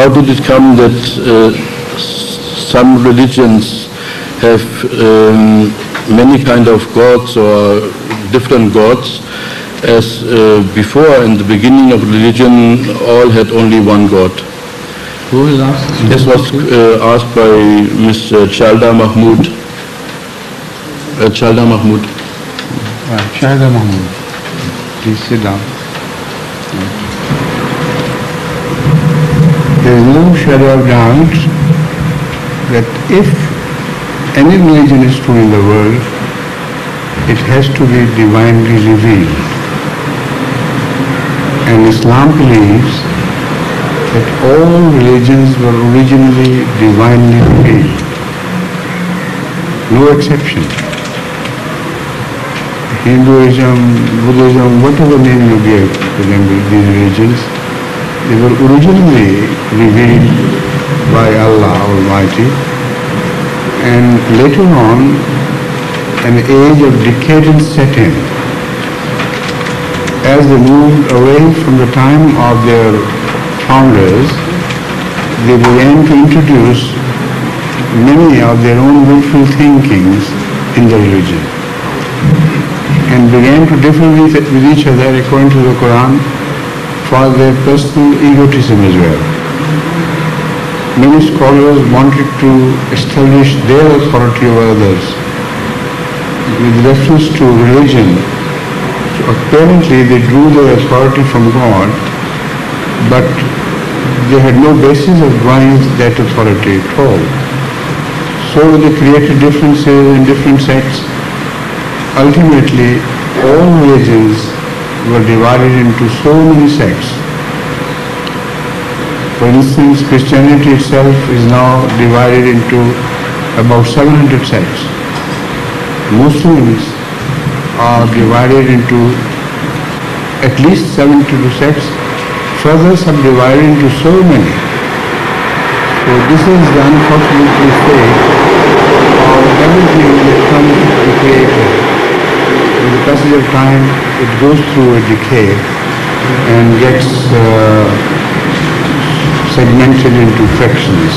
how did it come that some religions have many kind of gods or different gods, as before in the beginning of religion all had only one god? Who is asked? This was asked by Mr. Chalda Mahmood. Chalda Mahmood. Chalda Mahmood. Please sit down. There is no shadow of doubt that if any religion is true in the world, it has to be divinely revealed. And Islam believes that all religions were originally divinely revealed. No exception. Hinduism, Buddhism, whatever name you give to them, these religions, they were originally revealed by Allah Almighty, and later on an age of decadence set in. As they moved away from the time of their founders, they began to introduce many of their own willful thinkings in the religion, and began to differ with each other according to the Quran for their personal egotism as well. Many scholars wanted to establish their authority over others with reference to religion. So apparently they drew their authority from God, but they had no basis of drawing that authority at all. So they created differences in different sects. Ultimately, all religions were divided into so many sects. For instance, Christianity itself is now divided into about 700 sects. Muslims are divided into at least 72 sects, further subdivided into so many. So this is the unfortunate fate of everything that comes to the Creator. With the passage of time, it goes through a decay and gets segmented into fractions.